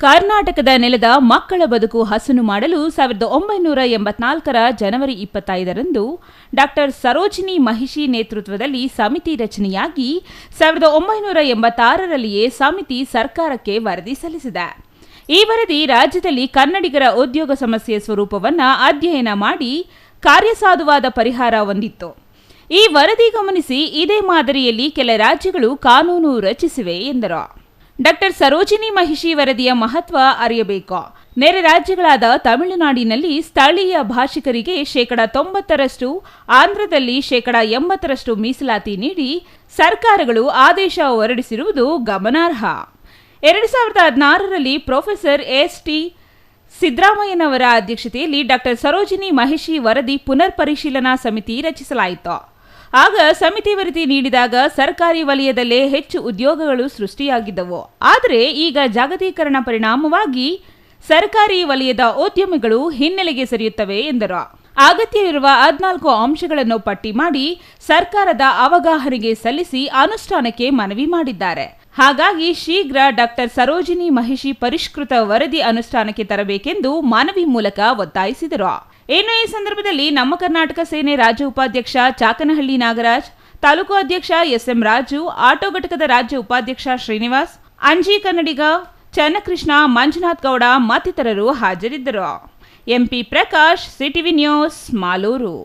ಕರ್ನಾಟಕದ ನೆಲದ ಮಕ್ಕಳ ಬದುಕು ಹಸನು ಮಾಡಲು 1984ರ ಜನವರಿ 25ರಂದು ಡಾಕ್ಟರ್ ಸರೋಜಿನಿ ಮಹಿಷಿ ನೇತೃತ್ವದಲ್ಲಿ ಸಮಿತಿ ರಚನೆಯಾಗಿ 1986ರಲ್ಲಿಯೇ ಸಮಿತಿ ಸರ್ಕಾರಕ್ಕೆ ವರದಿ ಸಲ್ಲಿಸಿದೆ. ಈ ವರದಿ ರಾಜ್ಯದಲ್ಲಿ ಕನ್ನಡಿಗರ ಉದ್ಯೋಗ ಸಮಸ್ಯೆ ಸ್ವರೂಪವನ್ನು ಅಧ್ಯಯನ ಮಾಡಿ ಕಾರ್ಯಸಾಧುವಾದ ಪರಿಹಾರ ಹೊಂದಿತ್ತು. ಈ ವರದಿ ಗಮನಿಸಿ ಇದೇ ಮಾದರಿಯಲ್ಲಿ ಕೆಲ ರಾಜ್ಯಗಳು ಕಾನೂನು ರಚಿಸಿವೆ ಎಂದರು. ಡಾಕ್ಟರ್ ಸರೋಜಿನಿ ಮಹಿಷಿ ವರದಿಯ ಮಹತ್ವ ಅರಿಯಬೇಕು. ನೆರೆ ರಾಜ್ಯಗಳಾದ ತಮಿಳುನಾಡಿನಲ್ಲಿ ಸ್ಥಳೀಯ ಭಾಷಿಕರಿಗೆ 90%, ಆಂಧ್ರದಲ್ಲಿ 80% ಮೀಸಲಾತಿ ನೀಡಿ ಸರ್ಕಾರಗಳು ಆದೇಶ ಹೊರಡಿಸಿರುವುದು ಗಮನಾರ್ಹ. 2016ರಲ್ಲಿ ಪ್ರೊಫೆಸರ್ ಎಸ್.ಟಿ. ಸಿದ್ದರಾಮಯ್ಯನವರ ಅಧ್ಯಕ್ಷತೆಯಲ್ಲಿ ಡಾಕ್ಟರ್ ಸರೋಜಿನಿ ಮಹಿಷಿ ವರದಿ ಪುನರ್ ಪರಿಶೀಲನಾ ಸಮಿತಿ ರಚಿಸಲಾಯಿತು. ಆಗ ಸಮಿತಿ ವರದಿ ನೀಡಿದಾಗ ಸರ್ಕಾರಿ ವಲಯದಲ್ಲೇ ಹೆಚ್ಚು ಉದ್ಯೋಗಗಳು ಸೃಷ್ಟಿಯಾಗಿದ್ದವು. ಆದರೆ ಈಗ ಜಾಗತೀಕರಣ ಪರಿಣಾಮವಾಗಿ ಸರ್ಕಾರಿ ವಲಯದ ಉದ್ಯಮಿಗಳು ಹಿನ್ನೆಲೆಗೆ ಸರಿಯುತ್ತವೆ ಎಂದರು. ಅಗತ್ಯವಿರುವ 14 ಅಂಶಗಳನ್ನು ಪಟ್ಟಿ ಮಾಡಿ ಸರ್ಕಾರದ ಅವಗಾಹನೆಗೆ ಸಲ್ಲಿಸಿ ಅನುಷ್ಠಾನಕ್ಕೆ ಮನವಿ ಮಾಡಿದ್ದಾರೆ. ಹಾಗಾಗಿ ಶೀಘ್ರ ಡಾಕ್ಟರ್ ಸರೋಜಿನಿ ಮಹಿಷಿ ಪರಿಷ್ಕೃತ ವರದಿ ಅನುಷ್ಠಾನಕ್ಕೆ ತರಬೇಕೆಂದು ಮನವಿ ಮೂಲಕ ಒತ್ತಾಯಿಸಿದರು. ಇನ್ನು ಈ ಸಂದರ್ಭದಲ್ಲಿ ನಮ್ಮ ಕರ್ನಾಟಕ ಸೇನೆ ರಾಜ್ಯ ಉಪಾಧ್ಯಕ್ಷ ಚಾಕನಹಳ್ಳಿ ನಾಗರಾಜ್, ತಾಲೂಕು ಅಧ್ಯಕ್ಷ ಎಸ್.ಎಂ. ರಾಜು, ಆಟೋ ಘಟಕದ ರಾಜ್ಯ ಉಪಾಧ್ಯಕ್ಷ ಶ್ರೀನಿವಾಸ್, ಅಂಜಿ ಕನ್ನಡಿಗ, ಚನ್ನಕೃಷ್ಣ, ಮಂಜುನಾಥ್ ಗೌಡ ಮತ್ತಿತರರು ಹಾಜರಿದ್ದರು. MP Prakash, CTV news, Malur.